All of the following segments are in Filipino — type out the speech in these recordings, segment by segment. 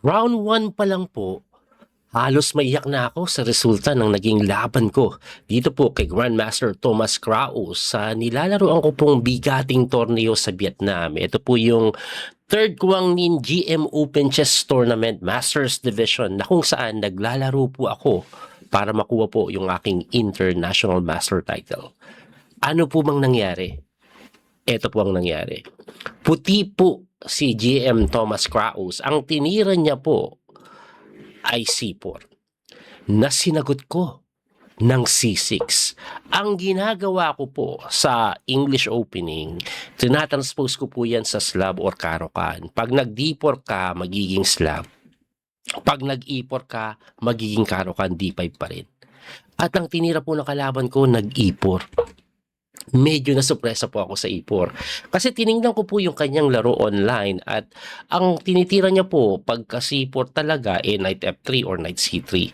Round 1 pa lang po, halos maiyak na ako sa resulta ng naging laban ko dito po kay Grandmaster Thomas Kraus sa nilalaroan ko pong bigating torneo sa Vietnam. Ito po yung third Quang Ninh GM Open Chess Tournament Masters Division na kung saan naglalaro po ako para makuha po yung aking international master title. Ano po bang nangyari? Ito po ang nangyari. Puti po si GM Thomas Kraus. Ang tinira niya po ay C4 na sinagot ko ng C6. Ang ginagawa ko po sa English opening, tinatranspose ko po yan sa Slav or Caro-Kann. Pag nag-D4 ka, magiging Slav. Pag nag-E4 ka, magiging Caro-Kann, D5 pa rin. At ang tinira po ng kalaban ko, nag-E4. Medyo nasupresa po ako sa E4. Kasi tiningnan ko po yung kanyang laro online at ang tinitira niya po pagka C4 talaga Knight F3 or Knight C3.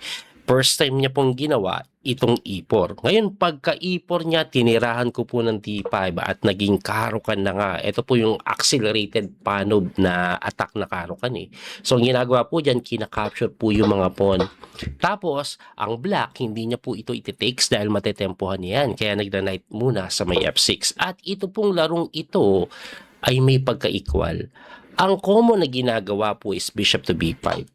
First time niya pong ginawa itong E4. Ngayon pagka E4 niya, tinirahan ko po ng D5 at naging Caro-Kann na nga. Ito po yung accelerated panob na attack na Caro-Kann eh. So ang ginagawa po dyan, kinakapture po yung mga pawn. Tapos, ang black, hindi niya po ito iti-takes dahil matetempohan niya yan. Kaya nagda-knight muna sa may F6. At ito pong larong ito ay may pagka-equal. Ang common na ginagawa po is bishop to B5.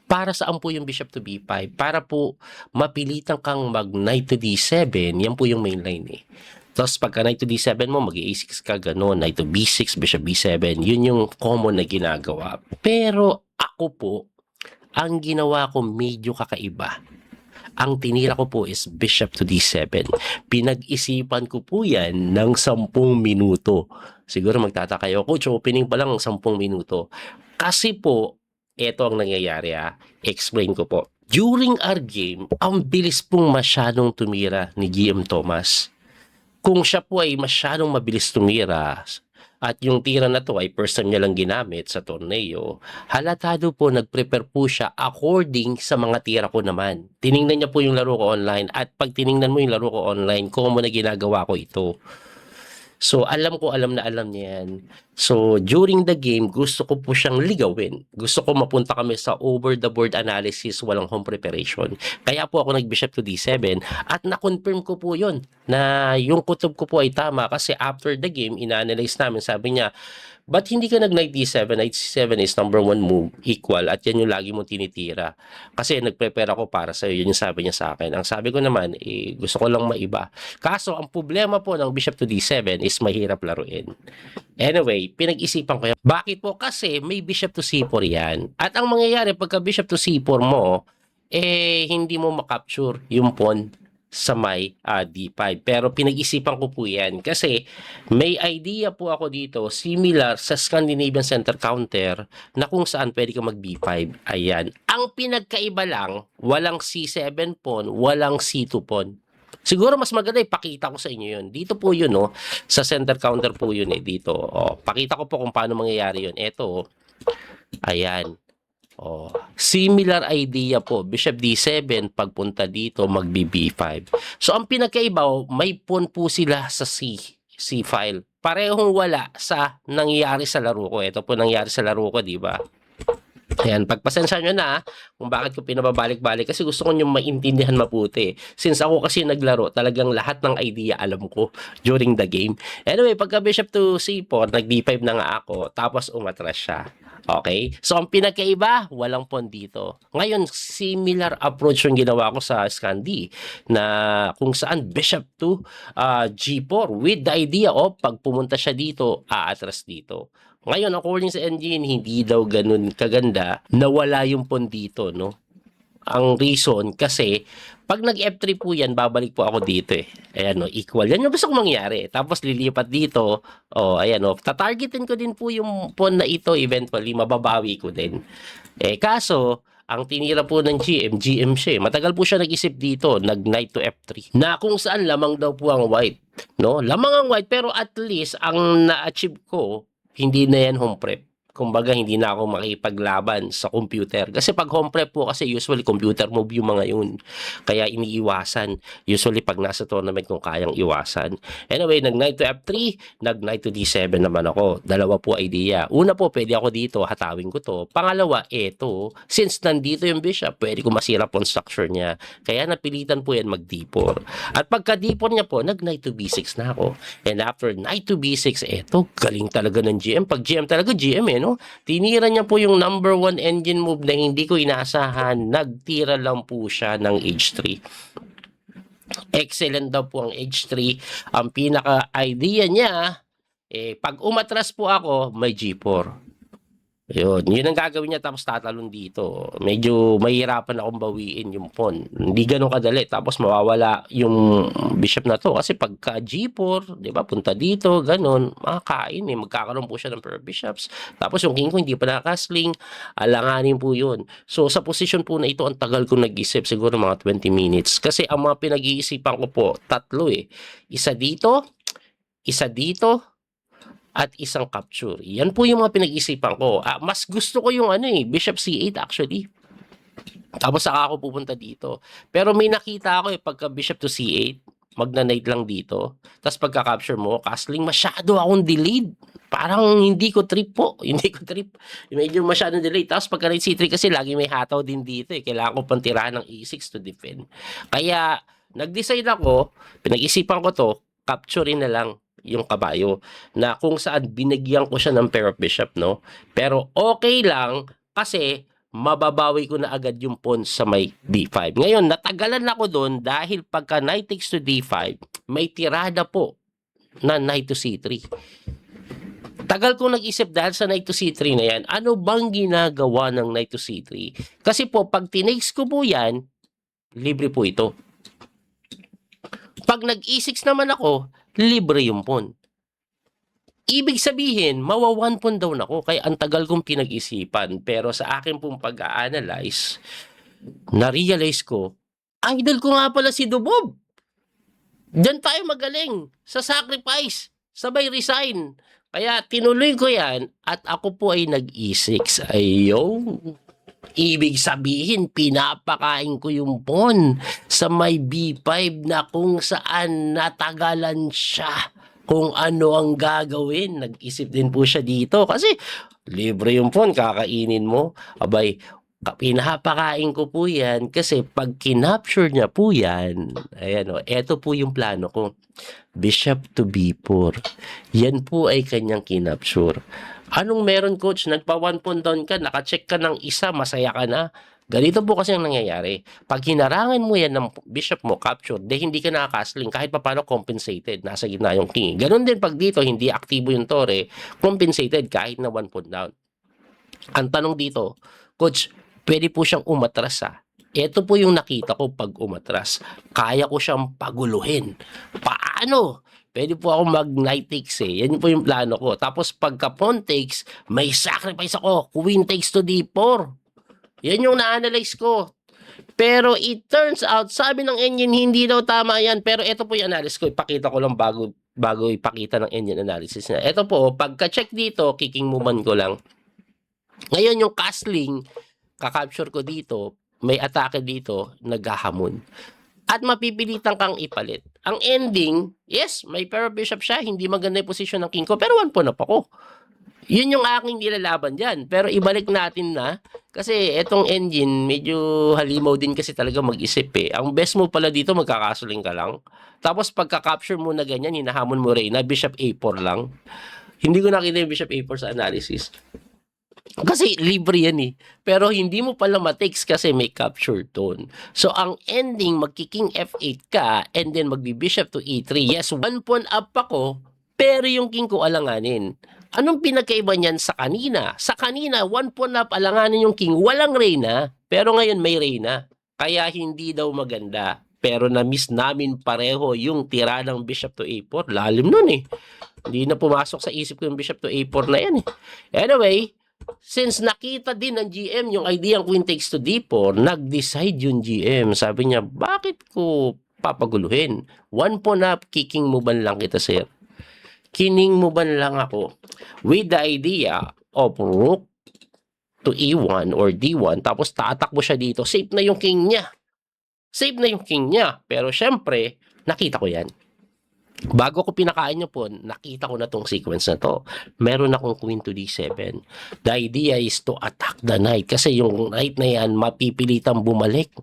Para saan po yung bishop to B5? Para po mapilitan kang mag-knight to D7. Yan po yung main line eh. Tapos pagka knight to D7 mo, mag-A6 ka, gano'n. Knight to B6, bishop B7. Yun yung common na ginagawa. Pero ako po, ang ginawa ko medyo kakaiba. Ang tinira ko po is bishop to D7. Pinag-isipan ko po yan ng 10 minuto. Siguro magtataka kayo, coach, opening pa lang 10 minuto. Kasi po, eto ang nangyayari explain ko po. During our game, ang bilis pong masyadong tumira ni GM Thomas. Kung siya po ay masyadong mabilis tumira, at yung tira na to ay first time niya lang ginamit sa torneo, halatado po nag-prepare po siya according sa mga tira ko naman. Tiningnan niya po yung laro ko online at pag tiningnan mo yung laro ko online, kung mo na ginagawa ko ito. So, alam na alam niya yan. So, during the game, gusto ko po siyang ligawin. Gusto ko mapunta kami sa over-the-board analysis, walang home preparation. Kaya po ako nag-bishop to D7 at na-confirm ko po yun na yung kutob ko po ay tama kasi after the game, ina-analyze namin, sabi niya, ba't hindi ka nag-knight D7? Knight C7 is number 1 move, equal, at yan yung lagi mong tinitira. Kasi nag-prepare ako para sa'yo, yun yung sabi niya sa akin. Ang sabi ko naman, gusto ko lang maiba. Kaso, ang problema po ng bishop to D7 is mahirap laruin. Anyway, pinag-isipan ko yan. Bakit po? Kasi may bishop to C4 yan. At ang mangyayari, pagka bishop to C4 mo, hindi mo makapture yung pawn sa may D5. Pero pinag-isipan ko po yan kasi may idea po ako dito similar sa Scandinavian center counter na kung saan pwede ka mag B5. Ayan. Ang pinagkaiba lang, walang C7 pawn, walang C2 pawn. Siguro mas maganda ipakita ko sa inyo yun. Dito po yun, no? Sa center counter po yun dito. Pakita ko po kung paano mangyayari yun. Ito, ayan. Similar idea po. Bishop D7, pagpunta dito, mag-B5. So, ang pinagkaiba, may pawn po sila sa C file. Parehong wala sa nangyayari sa laro ko. Ito po nangyari sa laro ko, di ba? Ayan, pagpasensya nyo na kung bakit ko pinababalik-balik kasi gusto ko nyo maintindihan mabuti. Since ako kasi naglaro, talagang lahat ng idea alam ko during the game. Anyway, pagka bishop to C4, nag-D5 na nga ako, tapos umatras siya. Okay? So, ang pinagkaiba, walang pawn dito. Ngayon, similar approach yung ginawa ko sa Scandi na kung saan bishop to G4 with the idea of pag pumunta siya dito, aatras dito. Ngayon, according sa engine, hindi daw ganun kaganda na wala yung pawn dito, no? Ang reason, kasi, pag nag-F3 po yan, babalik po ako dito eh. Ayan, no, equal. Yan yung gusto kong mangyari. Tapos, lilipat dito. Ayan, no, tatargetin ko din po yung pawn na ito, eventually, mababawi ko din. Kaso, ang tinira po ng GM siya. Matagal po siya nag-isip dito, nag-knight to F3. Na kung saan lamang daw po ang white. No? Lamang ang white, pero at least, ang na-achieve ko, hindi na yan home prep. kumbaga hindi na ako makipaglaban sa computer. Kasi pag home prep po kasi usually computer move yung mga yun. Kaya iniiwasan. Usually pag nasa tournament kung kayang iwasan. Anyway, nag knight to f3, nag knight to d7 naman ako. Dalawa po idea. Una po, pwede ako dito, hatawin ko to. Pangalawa, eto, since nandito yung bishop, pwede ko masira pawn structure niya. Kaya napilitan po yan mag d4. At pagka d4 niya po, nag knight to b6 na ako. And after knight to b6, eto, galing talaga ng GM. Pag GM talaga, GM no? Tinira niya po yung number 1 engine move na hindi ko inaasahan. Nagtira lang po siya ng h3. Excellent daw po ang h3. Ang pinaka-idea niya, pag umatras po ako, may g4. Yun ang gagawin niya tapos tatalon dito. Medyo mahirapan akong bawiin yung pawn. Hindi ganun kadali. Tapos mawawala yung bishop na to. Kasi pagka G4, di ba, punta dito, ganun, makakain magkakaroon po siya ng pair of bishops. Tapos yung king ko hindi pa nakasling, alanganin po yun. So sa position po na ito, ang tagal ko nag-isip, siguro mga 20 minutes. Kasi ang mga pinag-iisipan ko po, tatlo Isa dito, at isang capture. Yan po yung mga pinag-isipan ko. Mas gusto ko yung bishop c8 actually. Tapos saka ako pupunta dito. Pero may nakita ako pagka bishop to c8, magna-knight lang dito. Tapos pagka-capture mo, castling, masyado akong delayed. Parang hindi ko trip po. Hindi ko trip. Medyo masyadong delayed. Tapos pagka knight c3 kasi lagi may hataw din dito. Kailangan ko pang tirahan ng e6 to defend. Kaya nag-decide ako, pinag-isipan ko to, capturein na lang yung kabayo na kung saan binigyan ko siya ng pair of bishop, no? Pero okay lang kasi mababawi ko na agad yung pawn sa may d5. Ngayon, natagalan ako doon dahil pagka knight takes to d5, may tirada po na knight to c3. Tagal ko nag-isip dahil sa knight to c3 na yan, ano bang ginagawa ng knight to c3? Kasi po, pag tinakes ko po yan, libre po ito. Pag nag-e6 naman ako, libre yung pawn. Ibig sabihin, mawa 1 pawn down ako. Kaya ang tagal kong pinag-isipan. Pero sa akin pong pag-a-analyze, na-realize ko, idol ko nga pala si Dubob. Diyan tayo magaling. Sa sacrifice. Sabay resign. Kaya tinuloy ko yan at ako po ay nag-e6. Ayun. Ibig sabihin, pinapakain ko yung pawn sa may b5 na kung saan natagalan siya kung ano ang gagawin. Nag-isip din po siya dito kasi libre yung pawn, kakainin mo. Abay, pinapakain ko po yan kasi pag kinapture niya po yan, ayan eto po yung plano ko. Bishop to b4. Yan po ay kanyang kinapture. Anong meron, coach? Nagpa 1 pawn down ka, nakacheck ka ng isa, masaya ka na. Ganito po kasi ang nangyayari. Pag hinarangan mo yan ng bishop mo, capture, hindi ka nakakasling, kahit paano compensated, nasa gitna yung king. Ganon din pag dito, hindi aktibo yung tore, compensated kahit na 1 pawn down. Ang tanong dito, coach, pwede po siyang umatras Ito po yung nakita ko pag umatras. Kaya ko siyang paguluhin. Paano? Pwede po ako mag-knight takes Yan po yung plano ko. Tapos pagka pawn takes, may sacrifice ako. Queen takes to d4. Yan yung na-analyze ko. Pero it turns out, sabi ng engine, hindi daw tama yan. Pero ito po yung analysis ko. Ipakita ko lang bago ipakita ng engine analysis na. Ito po, pagka-check dito, kicking movement ko lang. Ngayon yung castling, kakapture ko dito, may atake dito, naghahamon. At mapipilitan kang ipalit. Ang ending, yes, may pair of bishop siya, hindi maganda yung position ng king ko, pero 1 pawn up ako. Yun yung aking nilalaban dyan. Pero ibalik natin na, kasi etong engine, medyo halimaw din kasi talaga mag-isip Ang best mo pala dito, magkakasuling ka lang. Tapos pagka-capture mo na ganyan, hinahamon mo Reyna, bishop a4 lang. Hindi ko nakita yung bishop a4 sa analysis. Kasi libre yan Pero hindi mo pala matakes kasi may capture tone. So, ang ending, magkiking f8 ka and then magbi-bishop to e3. Yes, 1 pawn up ako, pero yung king ko alanganin. Anong pinagkaiba niyan sa kanina? Sa kanina, 1 pawn up, alanganin yung king. Walang reyna, pero ngayon may reyna. Kaya hindi daw maganda. Pero na-miss namin pareho yung tira ng bishop to a4. Lalim nun Hindi na pumasok sa isip ko yung bishop to a4 na yan Anyway, since nakita din ng GM yung idea ng queen takes to d4, nag-decide yung GM. Sabi niya, bakit ko papaguluhin? 1 pawn up, kicking mo ban lang kita, sir? Kining mo ban lang ako? With the idea, of rook to E1 or D1, tapos tatakbo siya dito, safe na yung king niya. Safe na yung king niya. Pero syempre, nakita ko yan. Bago ko pinakain niyo po, nakita ko na tong sequence na to. Meron akong queen to D7. The idea is to attack the knight. Kasi yung knight na yan, mapipilitang bumalik.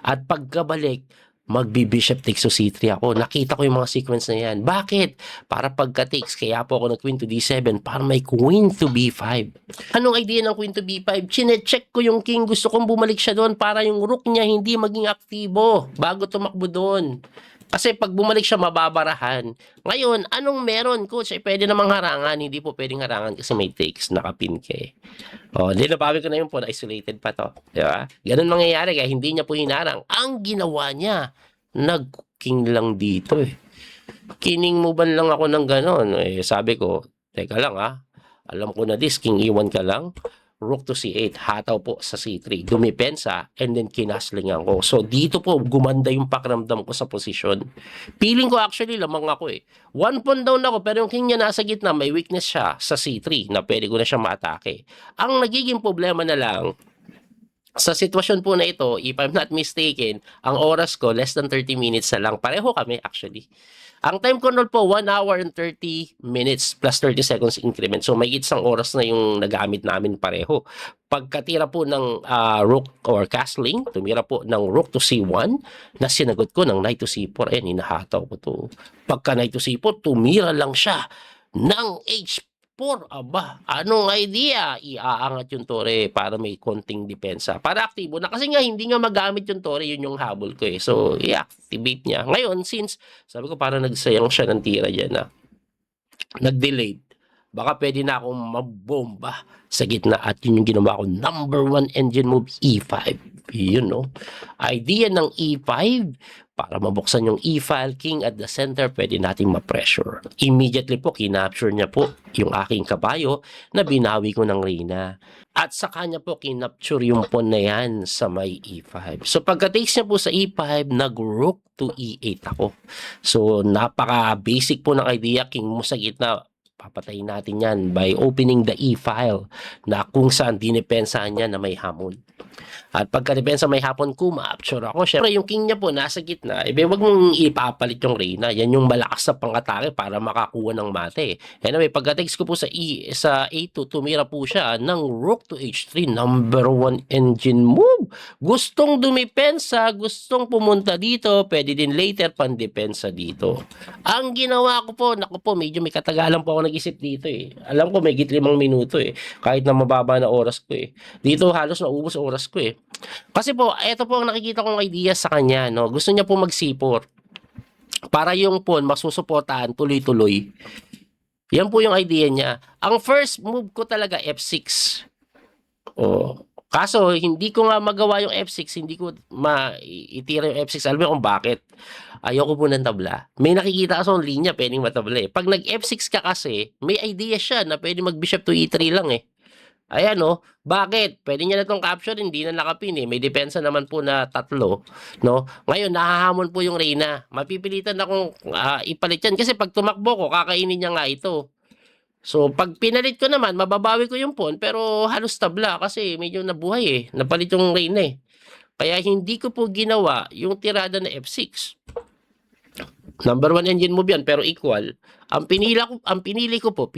At pagkabalik, magbi-bishop takes to C3 ako. Nakita ko yung mga sequence na yan. Bakit? Para pagka-takes. Kaya po ako ng queen to D7 para may queen to B5. Anong idea ng queen to B5? Chine-check ko yung king. Gusto kong bumalik siya doon para yung rook niya hindi maging aktibo bago tumakbo doon. Kasi pag bumalik siya, mababarahan. Ngayon, anong meron, coach? Ay pwede namang harangan. Hindi po pwedeng harangan kasi may takes, nakapin ka eh. O, di nabawi ko na yun po, isolated pa to. Di ba? Ganun mangyayari kaya hindi niya po hinarang. Ang ginawa niya, nag-king lang dito eh. Kining mo ban lang ako ng ganon? Eh, sabi ko, teka lang alam ko na this, king E1 ka lang. Rook to C8, hataw po sa C3, dumipensa, and then kinaslingan ko. So, dito po, gumanda yung pakiramdam ko sa posisyon. Feeling ko actually, lamang ako eh. One pawn down ako, pero yung king niya nasa gitna, may weakness siya sa C3, na pwede ko na siya maatake. Ang nagiging problema na lang, sa sitwasyon po na ito, if I'm not mistaken, ang oras ko, less than 30 minutes na lang. Pareho kami actually. Ang time control po, 1 hour and 30 minutes plus 30 seconds increment. So may isang oras na yung nagamit namin pareho. Pagkatira po ng rook or castling, tumira po ng rook to C1, na sinagot ko ng knight to C4. Ayan, hinahataw ko to. Pagka knight to C4, tumira lang siya ng H4. Aba, anong idea? Iaangat yung tore para may konting depensa. Para aktibo na. Kasi nga, hindi nga magamit yung tore, yun yung habol ko eh. So, i-activate niya. Ngayon, since, sabi ko parang nagsayang siya ng tira dyan nag-delayed. Baka pwede na akong mabomba sa gitna at yun yung ginawa ko. Number 1 engine move, E5. Yun, no? Idea ng E5, para mabuksan yung E-file king at the center, pwede nating ma-pressure. Immediately po, kinapture niya po yung aking kabayo na binawi ko ng reyna. At sa kanya po, kinapture yung pawn na yan sa may E5. So pagka-takes niya po sa E5, nag-rook to E8 ako. So napaka-basic po ng idea, king mo sa gitna, papatayin natin yan by opening the E-file na kung saan dinipensahan niya na may hamon. At pagka-depensa may hapon ko, ma-capture ako. Siyempre, yung king niya po nasa gitna, wag mong ipapalit yung reyna. Yan yung malakas na pang-atake para makakuha ng mate. Anyway, pagka-takes ko po sa A2, tumira po siya ng rook to H3. Number 1 engine move. Gustong dumipensa, gustong pumunta dito, pwede din later pandepensa dito. Ang ginawa ko po, naku po, medyo may katagalan po ako nag-isip dito eh. Alam ko, may 5 minuto eh. Kahit na mababa na oras ko eh. Dito halos naubos oras ko eh. Kasi po, ito po ang nakikita kong idea sa kanya, no? Gusto niya po mag-C4 para yung pawn masusuportahan tuloy-tuloy. Yan po yung idea niya. Ang first move ko talaga F6. Oh. Kaso, hindi ko nga magawa yung F6, hindi ko maitira yung F6. Alam mo kung bakit? Ayoko po ng tabla. May nakikita ka sa linya, pwedeng matabla eh. Pag nag-F6 ka kasi, may idea siya na pwede mag-bishop to E3 lang eh. Ayan no, bakit? Pwede niya na itong capture, hindi na nakapin eh. May depensa naman po na 3, no? Ngayon, nahahamon po yung reyna. Mapipilitan akong ipalit yan kasi pag tumakbo ko, kakainin niya nga ito. So, pag pinalit ko naman, mababawi ko yung pawn, pero halos tabla kasi medyo nabuhay eh. Napalit yung reyna eh. Kaya hindi ko po ginawa yung tirada na F6. Number 1 engine move yan, pero equal. Ang pinili ko po,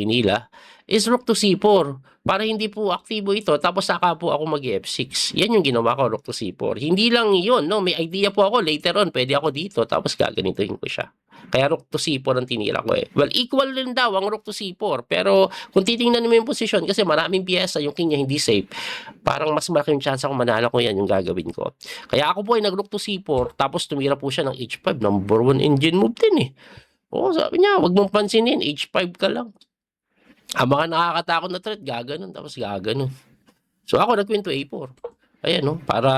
is rook to C4. Para hindi po aktibo ito, tapos saka po ako mag-F6. Yan yung ginawa ko, rook to C4. Hindi lang yun, no? May idea po ako, later on, pwede ako dito, tapos gaganituhin ko siya. Kaya rook to C4 ang tinira ko eh. Well, equal rin daw ang rook to C4. Pero kung titingnan mo yung posisyon, kasi maraming piyesa, yung king niya hindi safe, parang mas malaki yung chance kung manalo ko yan, yung gagawin ko. Kaya ako po ay nag-rook to C4, tapos tumira po siya ng H5. Number 1 engine move din eh. Oo, sabi niya, wag mong pansinin, H5 ka lang. Ang mga nakakatakot na threat, gaganon, tapos gaganon. So ako nag-queen to A4. Ayan no, para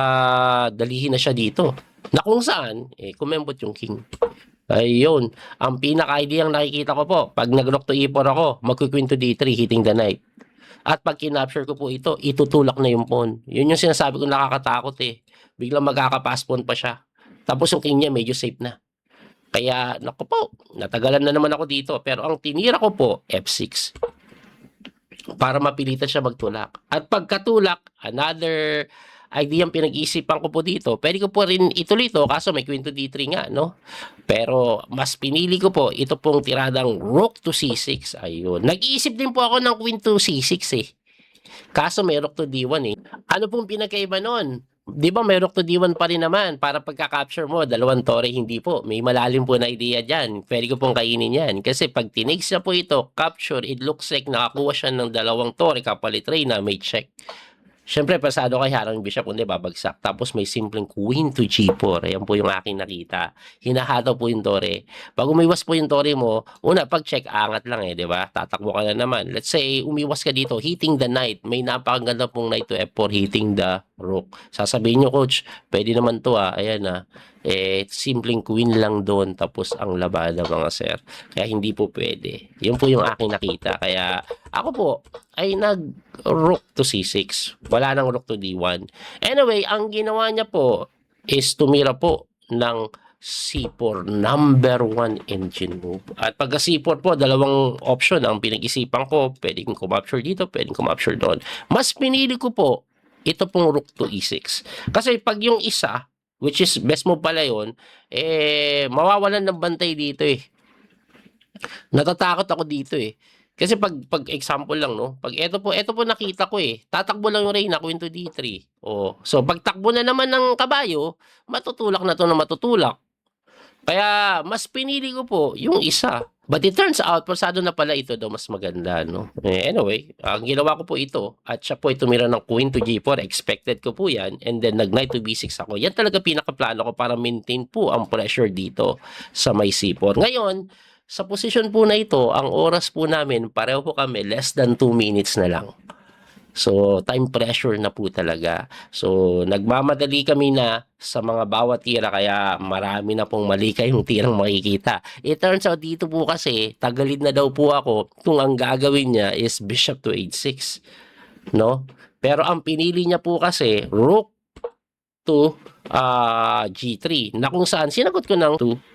dalihin na siya dito. Na kung saan, kumembot yung king. Ayun, ang pinaka-idea ang nakikita ko po, pag nag-rook to E4 ako, mag-queen to D3, hitting the knight. At pag kinapture ko po ito, itutulak na yung pawn. Yun yung sinasabi ko nakakatakot eh. Biglang magkaka-pass pawn pa siya. Tapos yung king niya medyo safe na. Kaya, naku po, natagalan na naman ako dito. Pero ang tinira ko po, F6. para mapilitan siya magtulak. At pagkatulak, another idea ang pinag-iisipan ko po dito. Pwede ko po rin ituloy ito, kaso may queen to d3 nga, no? Pero mas pinili ko po ito pong tiradang rook to c6. Ayun. Nag-iisip din po ako ng queen to c6 eh. Kaso may rook to d1 eh. Ano pong pinagkaiba nun? Di ba may rook to d1 pa rin naman para pagka-capture mo, dalawang tore, hindi po. May malalim po na idea dyan. Pwede ko pong kainin yan. Kasi pag tinigs na po ito, capture, it looks like nakakuha siya ng dalawang tore, kapalit na may check. Siyempre, pasado kay harang bishop, kundi babagsak. Tapos may simpleng queen to g4. Ayan po yung aking nakita. Hinahataw po yung tore. Pag umiwas po yung tore mo, una, pag check, angat lang eh, di ba? Tatakbo ka na naman. Let's say, umiwas ka dito, hitting the knight. May napakaganda pong knight to f4, hitting the rook. Sasabihin nyo, coach, pwede naman to ah. Ayan ah. Simpleng queen lang doon, tapos ang labada mga sir. Kaya hindi po pwede. Yun po yung aking nakita. Kaya ako po ay nag-rook to c6. Wala nang rook to d1. Anyway, ang ginawa niya po is tumira po ng c4, number 1 engine move. At pagka c4 po, dalawang option ang pinag-isipan ko. Pwedeng kumapture dito, pwedeng kumapture doon. Mas pinili ko po ito pong rook to e6. Kasi pag yung isa, which is best mo pala yun, mawawalan ng bantay dito eh. Natatakot ako dito eh. Kasi pag example lang, no? Pag ito po nakita ko eh. Tatakbo lang yung Reyna, queen to d3. Oh. So, pag takbo na naman ng kabayo, matutulak na to na matutulak. Kaya, mas pinili ko po yung isa. But it turns out, pasado na pala ito daw mas maganda, no? Anyway, ang ginawa ko po ito, at siya po ay tumira ng queen to g4, expected ko po yan, and then nag-knight to b6 ako. Yan talaga pinakaplano ko para maintain po ang pressure dito sa may c4. Ngayon, sa position po na ito, ang oras po namin, pareho po kami, less than 2 minutes na lang. So, time pressure na po talaga. So, nagmamadali kami na sa mga bawat tira, kaya marami na pong mali kayong tirang makikita. It turns out dito po kasi, tagalid na daw po ako kung ang gagawin niya is bishop to h6. No? Pero ang pinili niya po kasi, rook to g3. Na kung saan, sinagot ko ng 2.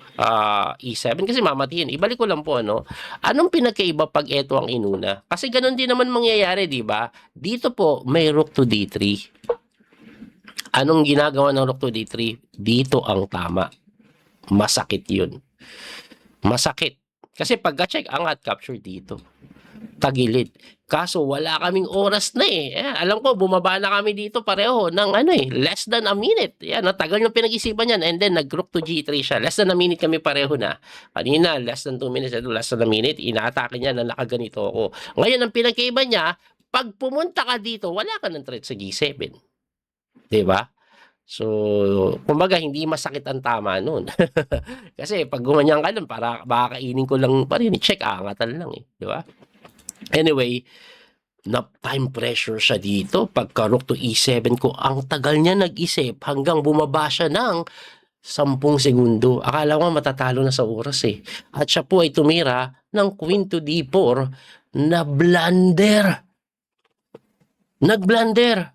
E7 kasi mamatiin. Ibalik ko lang po ano. Anong pinagkaiba pag ito ang inuna? Kasi ganun din naman mangyayari, di ba? Dito po may rook to d3. Anong ginagawa ng rook to d3? Dito ang tama. Masakit 'yun. Masakit. Kasi pagka-check angat capture dito. Tagilid. Kaso wala kaming oras na eh. Alam ko, bumaba na kami dito pareho ng less than a minute. Yan, natagal yung pinag-isipan yan. And then, nag-rook to g3 siya. Less than a minute kami pareho na. Kanina, less than 2 minutes. Ito, less than a minute. Inaatake niya na nakaganito ako. Ngayon, ang pinagkaiba niya, pag pumunta ka dito, wala ka ng threat sa g7. Diba? So, kumbaga, hindi masakit ang tama nun. Kasi, pag gumanyan ka lang, para baka kainin ko lang pa rin. Check, angatan lang eh. Diba? Anyway, na time pressure siya dito. Pagka rook to e7 ko, ang tagal niya nag-isip hanggang bumaba siya ng 10 segundo. Akala ko matatalo na sa oras eh. At siya po ay tumira ng queen to d4 na blunder. Nag-blunder.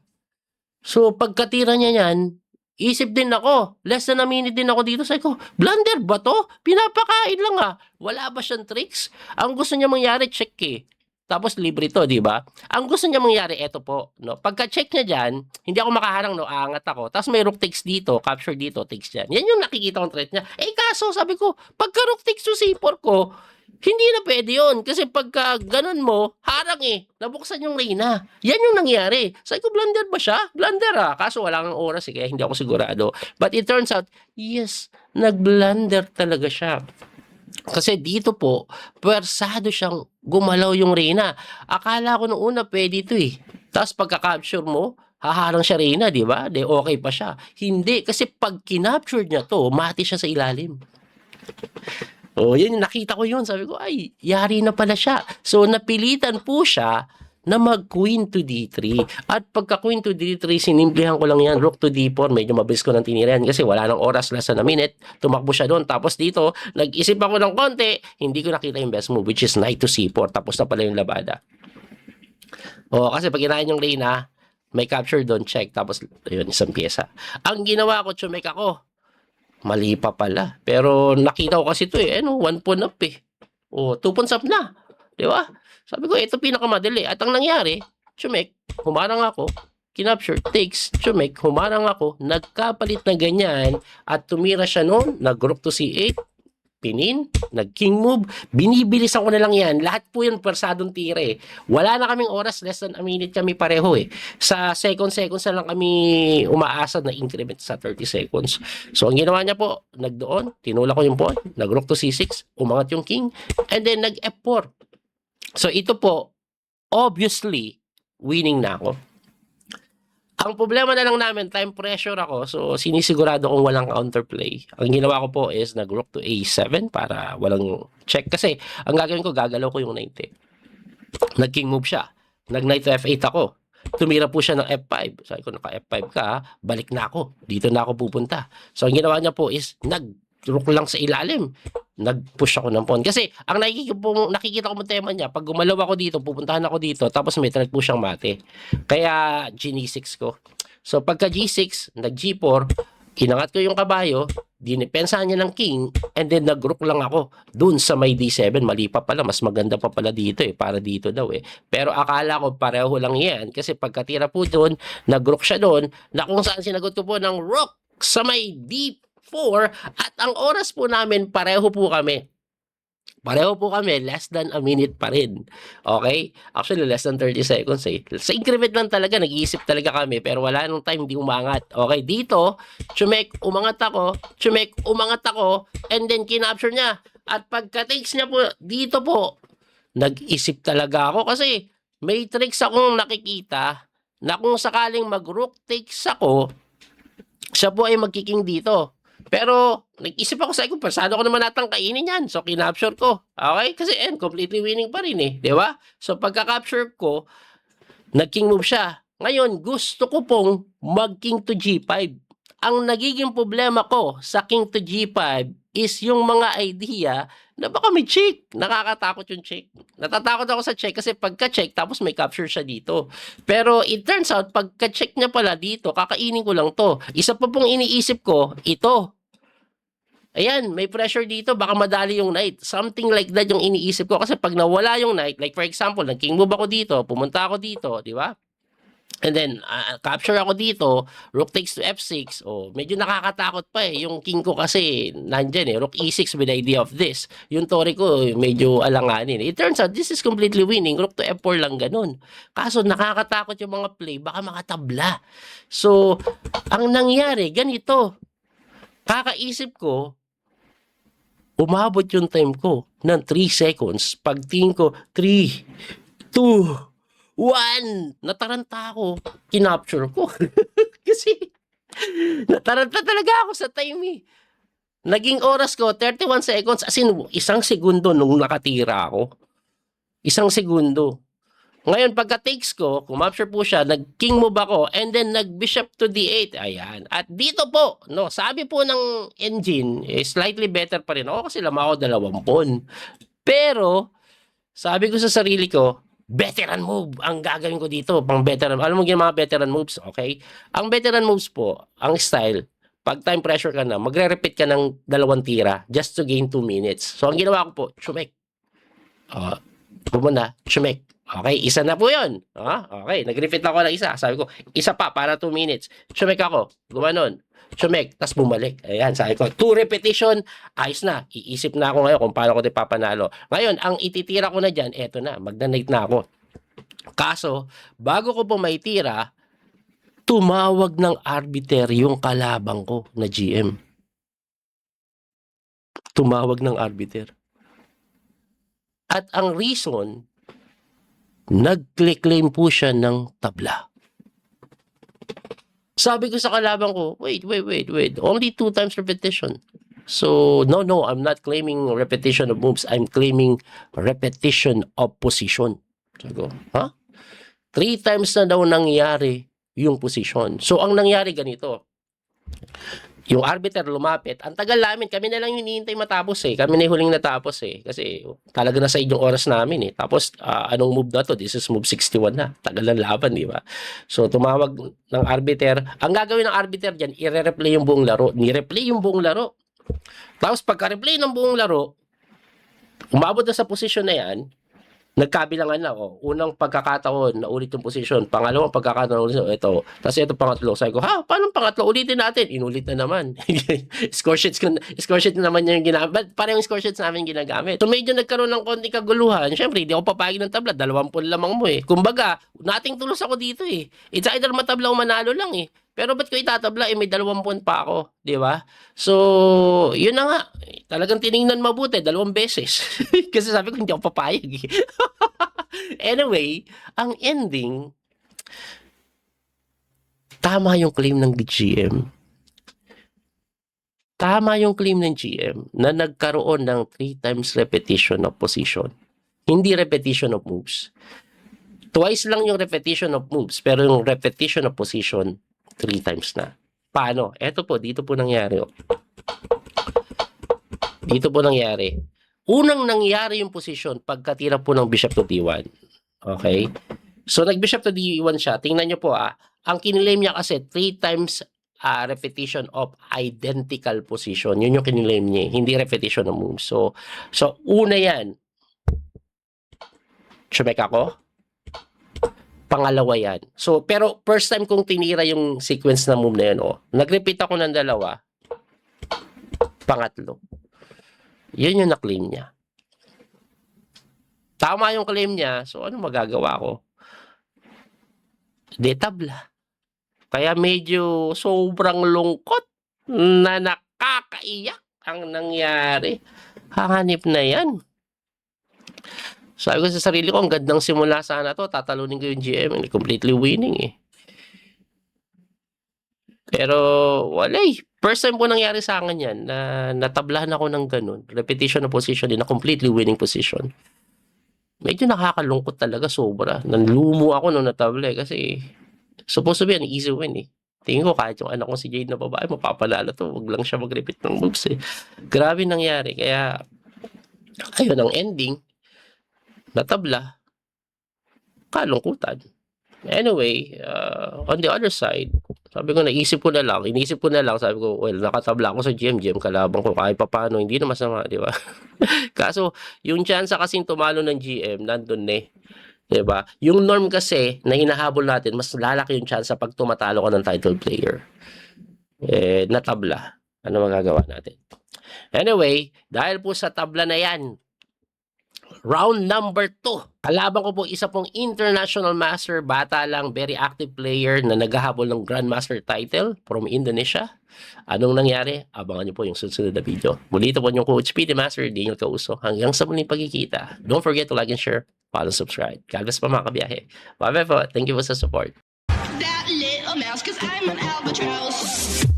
So, pagkatira niya yan, isip din ako. Less than a minute din ako dito. Sabi ko, blunder ba to? Pinapakain lang ah. Wala ba siyang tricks? Ang gusto niya mangyari, check eh. Tapos libre to, di ba? Ang gusto niya mangyari, eto po, no? Pagka-check niya diyan, hindi ako makaharang, no? Aangat ako. Tapos may rook takes dito, capture dito, takes diyan. Yan yung nakikita kong threat niya. Kaso, sabi ko, pagka rook takes to c4 ko, hindi na pwede yun. Kasi pagka ganun mo, harang eh. Nabuksan yung Reyna. Yan yung nangyari. Sabi ko, blunder ba siya? Blunder ah. Kaso wala kang oras eh, kaya hindi ako sigurado. But it turns out, yes, nag-blunder talaga siya. Kasi dito po, pwersado siyang gumalaw yung Reyna. Akala ko nung una pwede ito eh. Tapos pagka-capture mo, haharang siya Reyna, di ba? De okay pa siya. Hindi, kasi pag kinapture niya to, mati siya sa ilalim. Yun, nakita ko yun. Sabi ko, ay, yari na pala siya. So, napilitan po siya na mag-queen to d3. At pagka-queen to d3, sinimplihan ko lang yan, rook to d4, medyo mabilis ko ng tiniran kasi wala nang oras, less than a minute, tumakbo siya doon. Tapos dito, nag-isip ako ng konti, hindi ko nakita yung best move, which is knight to c4, tapos na pala yung labada. Kasi pag inahin yung Reyna, may capture doon, check, tapos yun, isang pyesa. Ang ginawa ko, chumek ako, mali pa pala. Pero nakita ko kasi ito one pawn up eh. 2 pawns up na. Di ba? Sabi ko, ito pinakamadali. At ang nangyari, chumek, humarang ako, kinapture, takes, chumek, humarang ako, nagkapalit na ganyan, at tumira siya noon, nag-rook to C8, pinin, nag-king move, binibilisan ko na lang yan. Lahat po yun persadong tira eh. Wala na kaming oras, less than a minute kami pareho eh. Sa seconds na lang kami umaasa na increment sa 30 seconds. So ang ginawa niya po, nagdoon, tinula ko yung pawn, nag-rook to C6, umangat yung king, and then nag-F4. So ito po, obviously, winning na ako. Ang problema na lang namin, time pressure ako, so sinisigurado kong walang counterplay. Ang ginawa ko po is nag-rook to A7 para walang check. Kasi ang gagawin ko, gagalaw ko yung knight eh. Nag-king move siya. Nag-knight to F8 ako. Tumira po siya ng F5. Sabi ko, naka-F5 ka, balik na ako. Dito na ako pupunta. So ang ginawa niya po is nag-rook lang sa ilalim. Nag-push ako ng pawn. Kasi ang nakikita ko mo tema niya, pag gumalaw ako dito, pupuntahan ako dito, tapos may nag-push siyang mate. Kaya G6 ko. So pagka G6, nag-G4, inangat ko yung kabayo, dinipensahan niya ng king, and then nag-rook lang ako dun sa may D7. Mali pa pala, mas maganda pa pala dito eh, para dito daw eh. Pero akala ko pareho lang yan, kasi pagkatira po dun, nag-rook siya dun, na kung saan sinagot ko po ng rook sa may D4, at ang oras po namin, pareho po kami. Pareho po kami, less than a minute pa rin. Okay? Actually, less than 30 seconds eh. Sa increment lang talaga, nag-iisip talaga kami, pero wala nung time, di umangat. Okay, dito, chumek, umangat ako, and then kinapture niya. At pagka-takes niya po, dito po, nag-isip talaga ako kasi may tricks akong nakikita na kung sakaling mag-rook takes ako, siya po ay magkiking dito. Pero, nag-isip ako sa kung paano ko naman natang kainin yan. So, kinapture ko. Okay? Kasi, completely winning pa rin eh. Di ba? So, pagka-capture ko, nag-king move siya. Ngayon, gusto ko pong mag-king to G5. Ang nagiging problema ko sa king to G5 is yung mga idea na baka may check. Nakakatakot yung check. Natatakot ako sa check kasi pagka-check, tapos may capture siya dito. Pero it turns out, pagka-check niya pala dito, kakainin ko lang to. Isa pa pong iniisip ko, ito. Ayan, may pressure dito, baka madali yung knight. Something like that yung iniisip ko. Kasi pag nawala yung knight, like for example, nag-king move ako dito, pumunta ako dito, di ba? And then, capture ako dito, rook takes to F6. Oh, medyo nakakatakot pa eh. Yung king ko kasi, nandyan eh, rook E6 with the idea of this. Yung tori ko, medyo alanganin. It turns out, this is completely winning. Rook to F4 lang ganun. Kaso, nakakatakot yung mga play, baka makatabla. So, ang nangyari, ganito. Kakaisip ko, umabot yung time ko ng 3 seconds. Pagtingin ko, 3, 2, 1. Nataranta ako. Kinapture ko. Kasi, nataranta talaga ako sa time eh. Naging oras ko, 31 seconds. As in, 1 segundo nung nakatira ako. 1 segundo. Ngayon, pagka-takes ko, kumapture po siya, nag-king move ako, and then nag-bishop to D8. Ayan. At dito po, no, sabi po ng engine, slightly better pa rin ako kasi lamang ako 2 pawn. Pero, sabi ko sa sarili ko, veteran move ang gagawin ko dito, pang veteran. Alam mo yung mga veteran moves, okay? Ang veteran moves po, ang style, pag time pressure ka na, magre-repeat ka ng 2 tira just to gain 2 minutes. So, ang ginawa ko po, chumek. Pumunta, chumek. Okay, isa na po yun. Okay, nag-repeat ako ng isa. Sabi ko, isa pa para 2 minutes. Chumek ako, gumanon. Chumek, tas bumalik. Ayan, sabi ko, 2 repetition, ayos na. Iisip na ako ngayon kung paano ko di papanalo. Ngayon, ang ititira ko na dyan, eto na, magna-night na ako. Kaso, bago ko po maitira, tumawag ng arbiter yung kalabang ko na GM. Tumawag ng arbiter. At ang reason, nag-claim po siya ng tabla. Sabi ko sa kalabang ko, wait. Only 2 times repetition. So, no, I'm not claiming repetition of moves. I'm claiming repetition of position. Sabi ko, 3 times na daw nangyari yung position. So, ang nangyari ganito. Yung arbiter lumapit. Ang tagal namin, kami na lang hinihintay matapos eh. Kami na huling natapos eh. Kasi talaga na sa yung oras namin eh. Tapos, anong move na to? This is move 61 na. Tagal ng laban, di ba? So, tumawag ng arbiter. Ang gagawin ng arbiter dyan, i-replay yung buong laro. Ni-replay yung buong laro. Tapos, pagka-replay ng buong laro, umabot na sa posisyon na yan, Nagkabilangan na ako. Unang pagkakataon, naulit yung position. Pangalawang pagkakataon, naulit, ito. Tapos ito pangatlo. Sabi ko, paano pangatlo? Ulitin natin. Inulit na naman. Score sheet na naman yung ginamit. Parang yung score sheets namin ginagamit. So medyo nagkaroon ng konti kaguluhan. Siyempre, hindi ako papayag ng tabla. 20 lamang mo eh. Kumbaga, nating tulos ako dito eh. It's either matabla o manalo lang eh. Pero ba't ko itatabla? May 20 pa ako. Di ba? So, yun na nga. Talagang tiningnan mabuti. 2 beses. Kasi sabi ko, hindi ako papayag eh. Anyway, ang ending, tama yung claim ng GM. Tama yung claim ng GM na nagkaroon ng 3 times repetition of position. Hindi repetition of moves. Twice lang yung repetition of moves, pero yung repetition of position, 3 times na. Paano? Eto po, dito po nangyari. Dito po nangyari. Unang nangyari yung position pagkatira po ng bishop to d1. Okay? So, nag-bishop to d1 siya. Tingnan nyo po ang kinilaim niya kasi 3 times repetition of identical position. Yun yung kinilaim niya. Hindi repetition of moves. So una yan. Chumek ako. Pangalawa yan. So, pero first time kong tinira yung sequence na move na yun, nag-repeat ako ng 2. Pangatlo. Yun yung na-claim niya. Tama yung claim niya. So, ano magagawa ko? De tabla. Kaya medyo sobrang lungkot na nakakaiyak ang nangyari. Hanganip na yan. Sabi ko sa sarili ko, ang gandang simula sana to. Tatalunin ko yung GM. And completely winning eh. Pero wala eh. First time po nangyari sa akin yan na natablahan ako ng ganun. Repetition of position in a completely winning position. Medyo nakakalungkot talaga sobra. Nanlumo ako nung natabla eh. Kasi supposed to be an easy win eh. Tingin ko kahit yung anak ko si Jade na babae, mapapanalo to. Huwag lang siya mag-repeat ng moves eh. Grabe nangyari. Kaya ayun ang ending. Natabla, kalungkutan. Anyway, on the other side, sabi ko, inisip ko na lang, sabi ko, well, nakatabla ako sa GM, kalaban ko kahit papano, hindi na masama, di ba? Kaso, yung chance kasing tumalo ng GM, nandun eh. Di ba? Yung norm kasi, na hinahabol natin, mas lalaki yung chance pag tumatalo ka ng title player. Eh, natabla. Ano magagawa natin? Anyway, dahil po sa tabla na yan, round number 2. Kalaban ko po isa pong international master, bata lang, very active player na naghahabol ng Grandmaster title from Indonesia. Anong nangyari? Abangan niyo po yung susunod na video. Muli ito po yung Coach P, the Master, Daniel Causo. Hanggang sa muling pagkikita. Don't forget to like and share, follow, subscribe. God bless pa mga kabiyahe. Bye-bye po. Thank you po sa support. That little mouse, 'cause I'm an albatross.